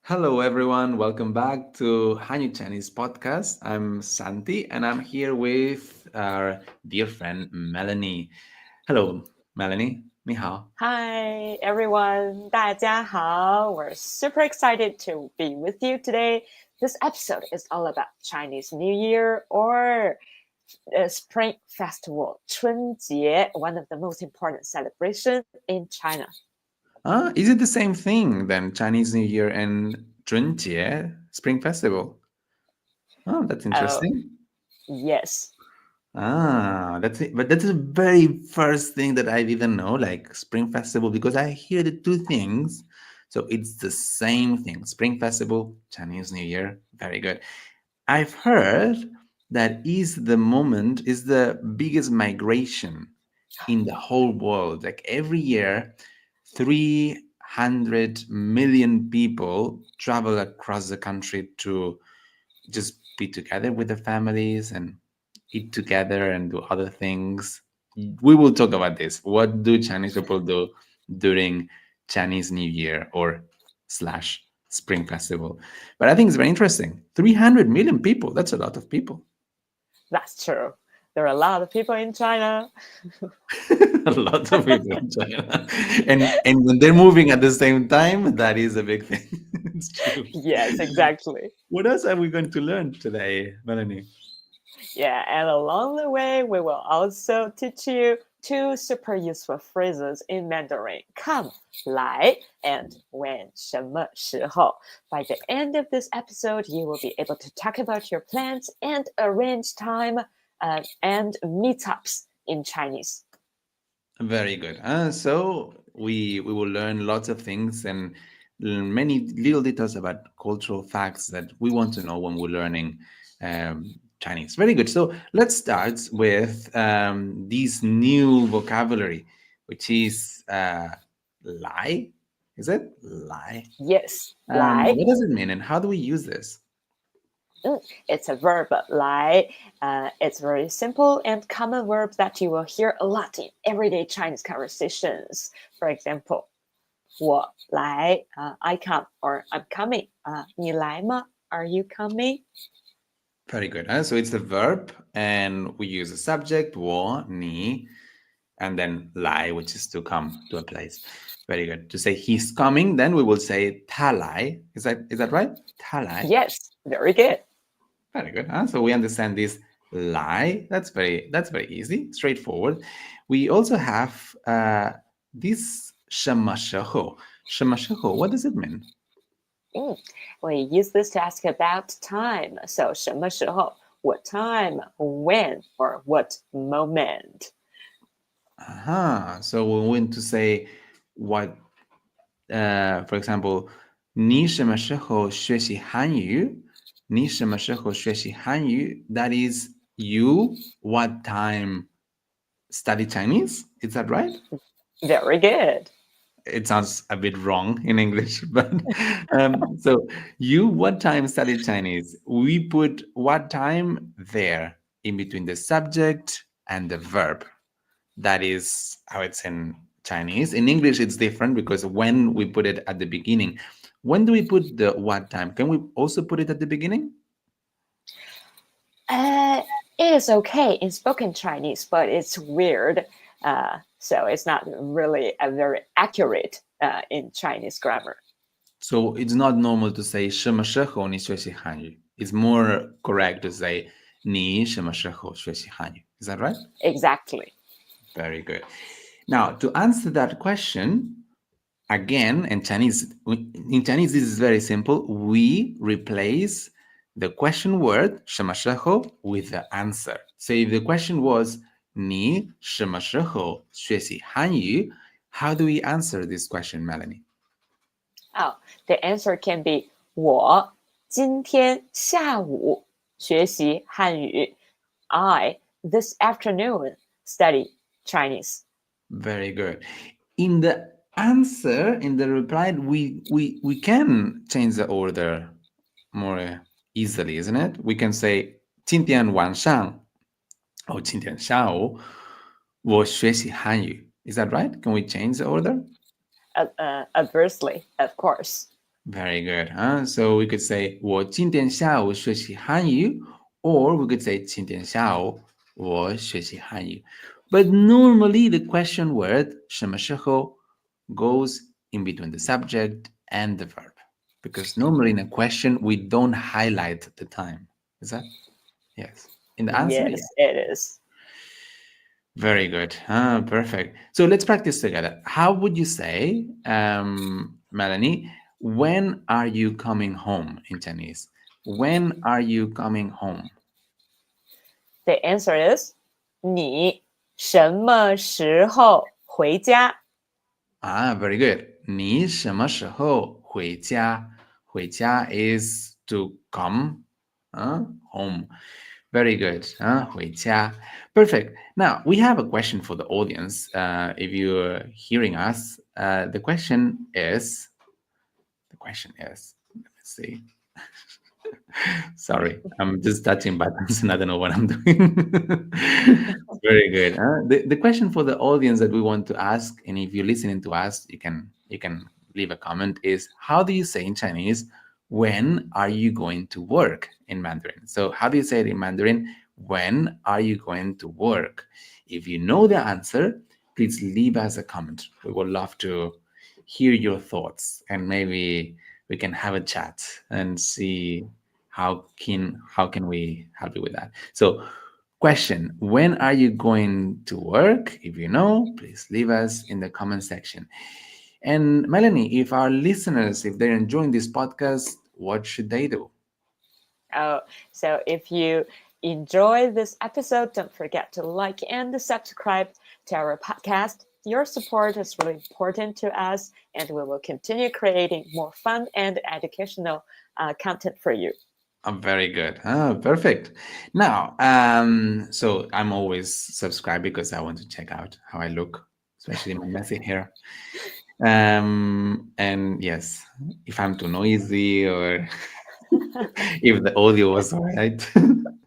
Hello, everyone. Welcome back to Hanyu Chinese podcast. I'm Santi, and I'm here with our dear friend Melanie. Hello, Melanie. 你好. Hi everyone, 大家好. We're super excited to be with you today. This episode is all about Chinese New Year or Spring Festival, 春节, one of the most important celebrations in China. Is it the same thing then? Chinese New Year and 春节 Spring Festival. Oh, that's Oh, interesting. yes. That's it. But that's the very first thing that I didn't know, like Spring Festival, because I hear the two things. So it's the same thing. Spring Festival, Chinese New Year. Very good. I've heard that is the biggest migration in the whole world. Like every year, 300 million people travel across the country to just be together with their families and eat together and do other things. We will talk about this. What do Chinese people do during Chinese New Year or slash Spring Festival? But I think it's very interesting. 300 million people. That's a lot of people. That's true. There are a lot of people in China. A lot of people in China. And when they're moving at the same time, that is a big thing. It's true. Yes, exactly. What else are we going to learn today, Melanie? Yeah, and along the way, we will also teach you two super useful phrases in Mandarin: come, 来, and when, 什么时候. By the end of this episode, you will be able to talk about your plans and arrange time and meetups in Chinese. Very good. So we will learn lots of things and learn many little details about cultural facts that we want to know when we're learning Chinese. Very good. So let's start with this new vocabulary, which is lie. Is it lie? Yes, 来. What does it mean, and how do we use this? It's a verb, 来. It's a very simple and common verb that you will hear a lot in everyday Chinese conversations. For example, 我来, I come, or I'm coming. 你来吗? Are you coming? Very good. So it's the verb, and we use a subject, 我, 你, and then 来, which is to come to a place. Very good. To say he's coming, then we will say 他来. Is that right? 他来. Yes, very good. Very good. So we understand this lie. That's very easy, straightforward. We also have this 什么时候. 什么时候. What does it mean? We use this to ask about time. So 什么时候? What time? When? Or what moment? So we want to say what, for example, 你什么时候学习汉语? 你什么时候学习汉语? That is, you what time study Chinese? Is that right? Very good. It sounds a bit wrong in English, but so you what time study Chinese? We put what time there in between the subject and the verb. That is how it's in Chinese. In English, it's different because when we put it at the beginning, when do we put the what time? Can we also put it at the beginning? It is okay in spoken Chinese, but it's weird. So it's not really a very accurate in Chinese grammar. So it's not normal to say 什么时候你学习汉语? It's more correct to say 你什么时候学习汉语? Is that right? Exactly. Very good. Now, to answer that question, again, in Chinese, this is very simple. We replace the question word 什么时候 with the answer. So if the question was 你什么时候学习汉语? How do we answer this question, Melanie? Oh, the answer can be 我今天下午学习汉语. I, this afternoon, study Chinese. Very good. In the answer, in the reply, we can change the order more easily, isn't it? We can say 今天晚上或今天下午我学习汉语. Is that right? Can we change the order? Adversely, of course. Very good. Huh? So we could say 我今天下午学习汉语 or we could say 今天下午我学习汉语 But normally the question word 什么时候 goes in between the subject and the verb. Because normally in a question we don't highlight the time. Is that? Yes. In the answer, yeah. Yes, it is. Very good. Perfect. So let's practice together. How would you say, Melanie, when are you coming home in Chinese? When are you coming home? The answer is 你什么时候回家？ Very good. 你什么时候回家？回家 is to come home. Very good. 回家. Perfect. Now, we have a question for the audience. If you're hearing us, the question is, let me see. Sorry, I'm just touching buttons and I don't know what I'm doing. Very good. The question for the audience that we want to ask, and if you're listening to us, you can leave a comment, is how do you say in Chinese, when are you going to work in Mandarin? So how do you say it in Mandarin? When are you going to work? If you know the answer, please leave us a comment. We would love to hear your thoughts and maybe we can have a chat and see how can we help you with that. So question, when are you going to work? If you know, please leave us in the comment section. And Melanie, if our listeners, if they're enjoying this podcast, what should they do? Oh, so if you enjoy this episode, don't forget to like and subscribe to our podcast. Your support is really important to us, and we will continue creating more fun and educational content for you. Very good. Perfect. Now, so I'm always subscribed because I want to check out how I look, especially my messy hair. And yes, if I'm too noisy or if the audio was all right.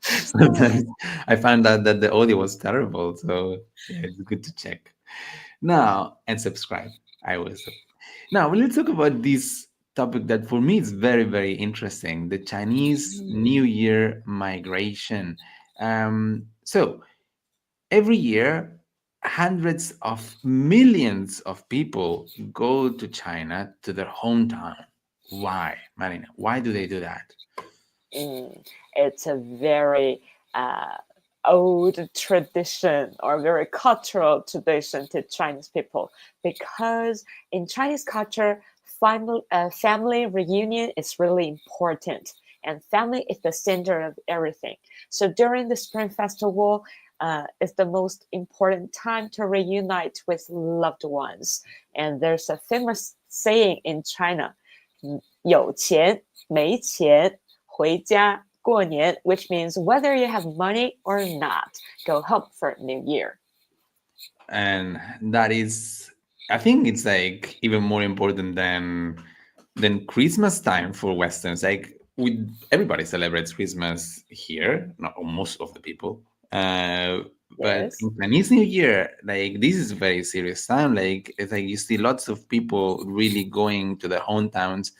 Sometimes I found out that the audio was terrible. So yeah, it's good to check. Now, and subscribe. I always. Now, let's talk about this topic that for me is very, very interesting, the Chinese New Year migration. So every year, hundreds of millions of people go to China, to their hometown. Why, Marina? Why do they do that? It's a very old tradition or very cultural tradition to Chinese people because in Chinese culture, family reunion is really important and family is the center of everything. So during the Spring Festival, is the most important time to reunite with loved ones. And there's a famous saying in China, 有钱没钱回家过年, which means whether you have money or not, go home for New Year. And that is, I think it's like even more important than Christmas time for Westerns. Like everybody celebrates Christmas here, not most of the people. But Yes. in Chinese New Year, like this is a very serious time. Like it's like you see lots of people really going to their hometowns,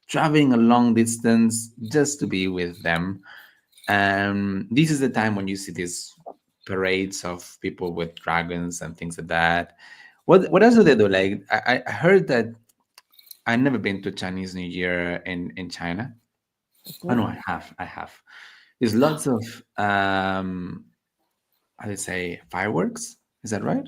traveling a long distance just to be with them. This is the time when you see these parades of people with dragons and things like that. What else do they do? Like I heard that I've never been to Chinese New Year in China. Oh no, I have. There's lots of how do you say fireworks? Is that right?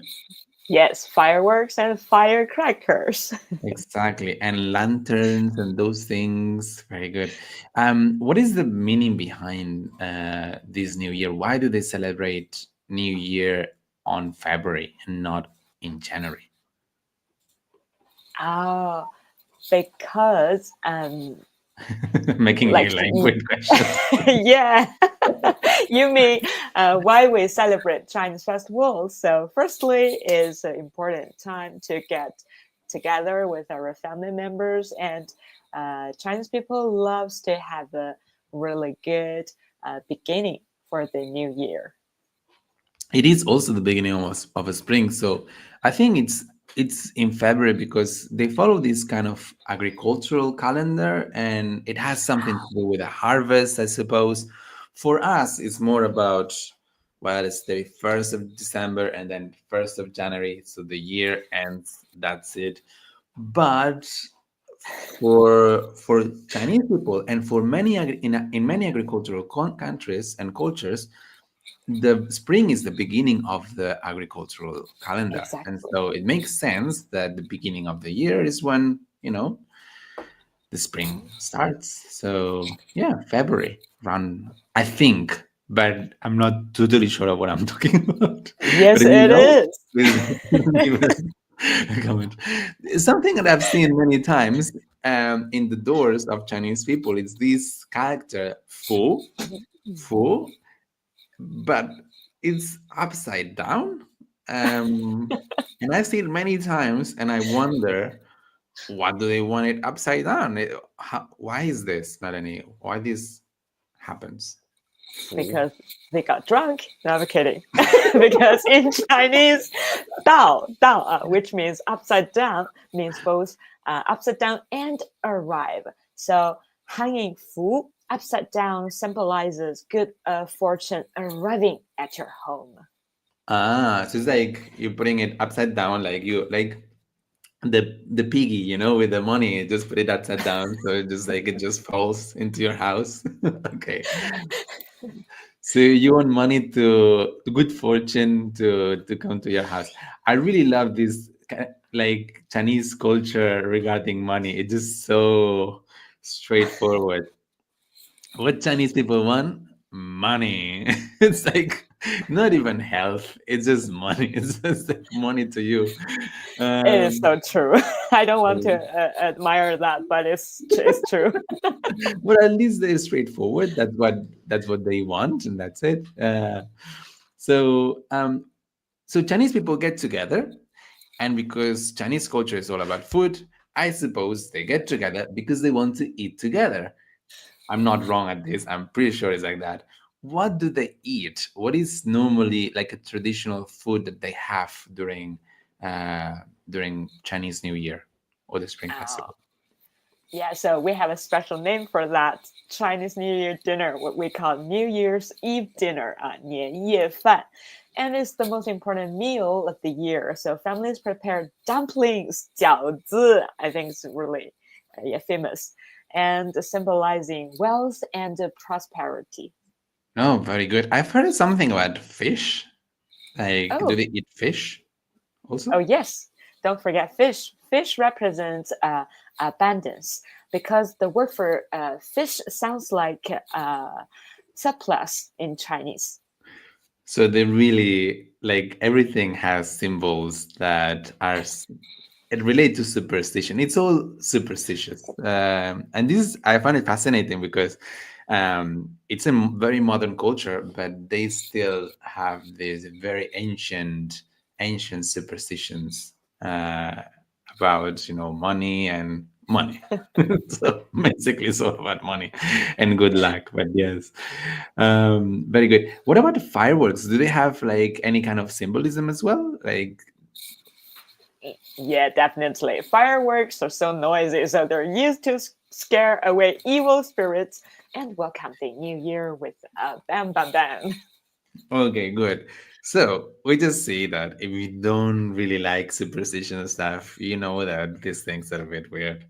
Yes, fireworks and firecrackers. Exactly. And lanterns and those things. Very good. What is the meaning behind this New Year? Why do they celebrate New Year on February and not in January? Oh, because Making me like like with questions. yeah, you mean why we celebrate Chinese festival? So firstly is an important time to get together with our family members, and Chinese people loves to have a really good beginning for the new year. It is also the beginning of a spring. So I think it's it's in February because they follow this kind of agricultural calendar, and it has something to do with a harvest, I suppose. For us, it's more about, well, it's the 1st of December and then 1st of January, so the year ends, that's it. But for Chinese people and for many in many agricultural countries and cultures, the spring is the beginning of the agricultural calendar, and Exactly. so it makes sense that the beginning of the year is when the spring starts. So yeah, February run, I think, but I'm not totally sure of what I'm talking about. But Yes, if you it know, is. please give us a comment. Something that I've seen many times in the doors of Chinese people is this character fu, fu, but it's upside down. And I've seen it many times, and I wonder, what do they want it upside down? Why is this, Melanie? Why this happens? Fu. Because they got drunk. No, I'm kidding. Because in Chinese, which means upside down, means both upside down and arrive. So hanging fu upside down symbolizes good fortune arriving at your home. So it's like you're putting it upside down, like you like the piggy, with the money. Just put it upside down, so it just falls into your house. Okay. So you want money to good fortune to come to your house. I really love this like Chinese culture regarding money. It's just so straightforward. What Chinese people want? Money. It's like not even health. It's just money. It's just like money to you. It is Um, so true. I don't want to admire that, but it's true. but at least they're straightforward. That's what they want, and that's it. So um, so Chinese people get together, and because Chinese culture is all about food, I suppose they get together because they want to eat together. I'm not wrong at this. I'm pretty sure it's like that. What do they eat? What is normally like a traditional food that they have uh, during Chinese New Year or the Spring Oh, Festival? yeah, so we have a special name for that Chinese New Year dinner, what we call New Year's Eve dinner, 年夜饭. And it's the most important meal of the year. So families prepare dumplings, 饺子. I think it's really yeah, famous, and symbolizing wealth and prosperity. Oh, very good. I've heard something about fish. Like, do Oh, they eat fish oh also? yes, don't forget fish. Fish represents abundance because the word for fish sounds like surplus in Chinese. So they really like everything has symbols that it relate to superstition. It's all superstitious, and this I find it fascinating because it's a very modern culture, but they still have these very ancient superstitions uh, about money and money. So basically, it's all about money and good luck. But yes, very good. What about the fireworks? Do they have like any kind of symbolism as well? Like, Yeah, definitely. Fireworks are so noisy, so they're used to scare away evil spirits and welcome the new year with a bam bam bam. okay, good. So we just see that if you don't really like superstition and stuff, you know that these things are a bit weird.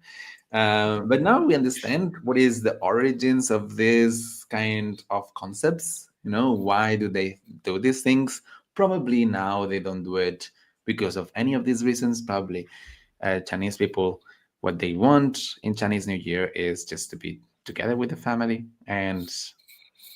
But now we understand what is the origins of this kind of concepts. Why do they do these things? Probably now they don't do it because of any of these reasons. Probably Chinese people, what they want in Chinese New Year is just to be together with the family, and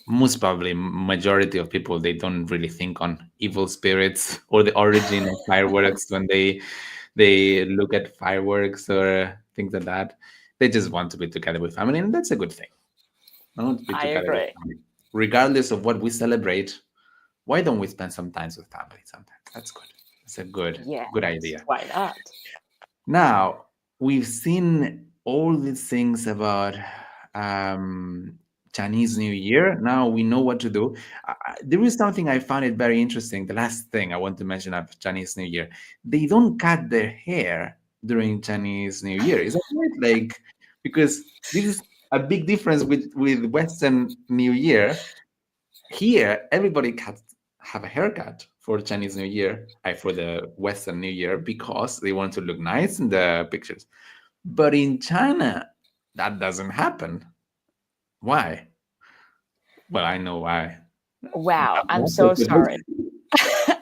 most probably majority of people, they don't really think on evil spirits or the origin of fireworks when they look at fireworks or things like that. They just want to be together with family, and that's a good thing. I want to be I together with agree. family regardless of what we celebrate. Why don't we spend some time with family sometimes? That's good. That's a good Yes, idea. why not? Now, we've seen all these things about um, Chinese New Year. Now we know what to do. There is something I found it very interesting. The last thing I want to mention of Chinese New Year, they don't cut their hair during Chinese New Year. Is that right? Like, because this is a big difference with Western New Year. Here, everybody have a haircut for Chinese New Year, for the Western New Year, because they want to look nice in the pictures. But in China, that doesn't happen. Why? Well, I know why. Wow, I'm That's a so good sorry.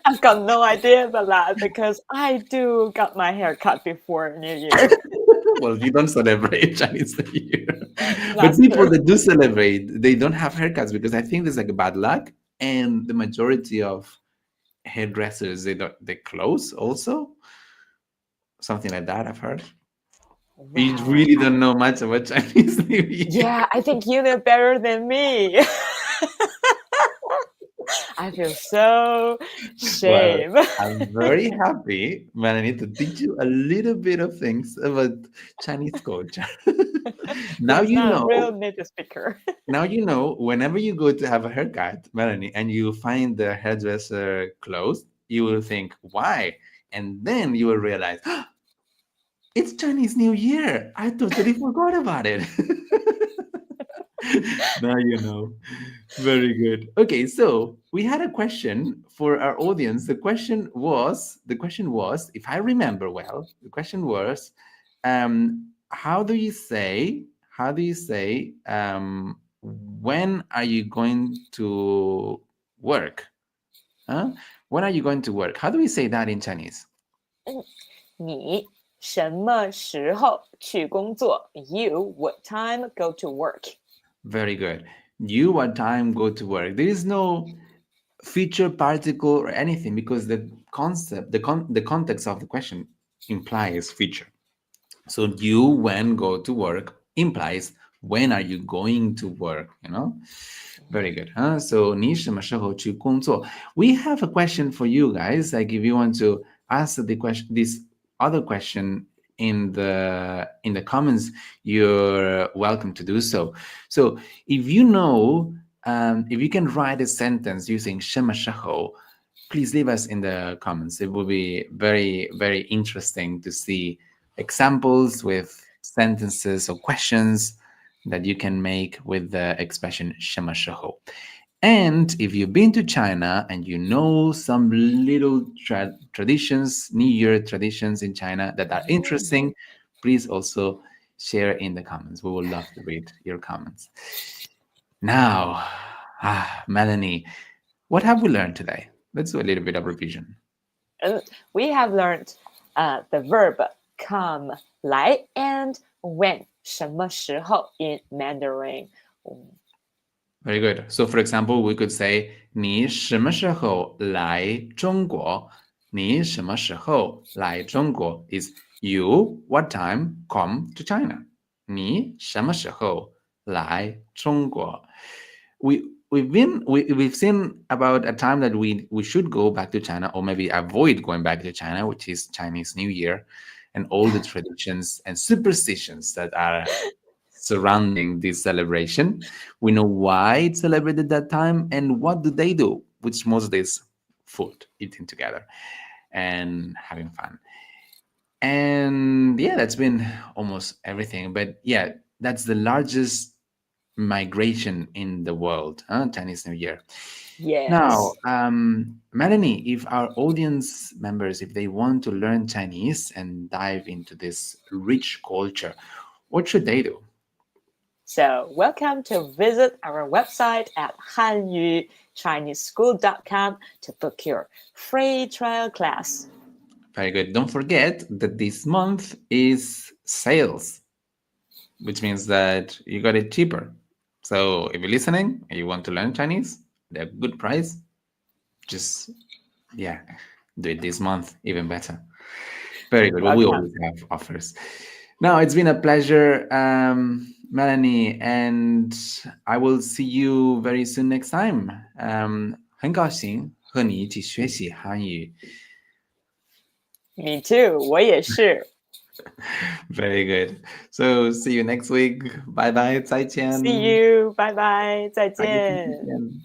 I've got no idea about that because I do got my hair cut before New Year. Well, you don't celebrate Chinese New Year. But That's people true. that do celebrate, they don't have haircuts because I think there's like a bad luck. And the majority of hairdressers, they close also. Something like that, I've heard. You Wow. really don't know much about Chinese New Year. Yeah, I think you know better than me. I feel so Well, shame. I'm very happy, Melanie, to teach you a little bit of things about Chinese culture. Now He's you not a real know. native speaker. Now you know. Whenever you go to have a haircut, Melanie, and you find the hairdresser closed, you will think, "Why?" And then you will realize, it's Chinese New Year. I totally forgot about it. Now you know. Very good. Okay, so we had a question for our audience. The question was, if I remember well, the question was, how do you say, when are you going to work? Huh? When are you going to work? How do we say that in Chinese? 你什么时候去工作？You what time go to work? Very good. You what time go to work? There is no feature particle or anything because the concept the context of the question implies feature. So you when go to work implies when are you going to work, very good, huh? So 你什么时候去工作? We have a question for you guys. Like if you want to ask the question, this other question in the comments, you're welcome to do so. So if you know, if you can write a sentence using 什么时候, please leave us in the comments. It will be very, very interesting to see examples with sentences or questions that you can make with the expression 什么时候. And if you've been to China and you know some little traditions, New Year traditions in China that are interesting, please also share in the comments. We would love to read your comments. Now, Melanie, what have we learned today? Let's do a little bit of revision. We have learned the verb come 来 and when 什么时候 in Mandarin. Very good. So, for example, we could say 你什么时候来中国?你什么时候来中国 is you what time come to China? 你什么时候来中国? We've seen about a time that we should go back to China or maybe avoid going back to China, which is Chinese New Year, and all the traditions and superstitions that are surrounding this celebration. We know why it's celebrated that time and what do they do, which most days food, eating together and having fun. And yeah, that's been almost everything. But yeah, that's the largest migration in the world, Chinese New Year. Yes. Now, Melanie, if our audience members, if they want to learn Chinese and dive into this rich culture, what should they do? So, welcome to visit our website at hanyuchineseschool.com to book your free trial class. Very good. Don't forget that this month is sales, which means that you got it cheaper. So if you're listening and you want to learn Chinese at a good price, just, do it this month, even better. Very good. Well, we Welcome. always have offers. Now, it's been a pleasure, Melanie, and I will see you very soon next time. 很高兴和你一起学习韩语。Me too. 我也是。Very good. So see you next week. Bye bye. 再 See 见. you，拜拜，再下一次再见。见.